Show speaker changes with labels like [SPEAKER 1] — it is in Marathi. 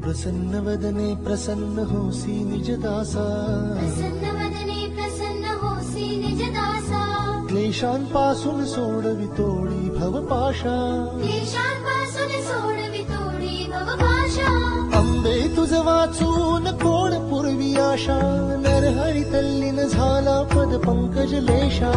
[SPEAKER 1] प्रसन्न वदने प्रसन्न होसी निज दासा,
[SPEAKER 2] प्रसन्न वदने प्रसन्न होसी निज दासा,
[SPEAKER 1] क्लेशांपासून सोडवितोडी भवपाशा,
[SPEAKER 2] क्लेशांपासून सोडवितोडी भवपाशा.
[SPEAKER 1] अंबे तुझ वाचून कोण पूर्वी आशा, नरहरी तल्लीन झाला पद पंकज लेशा.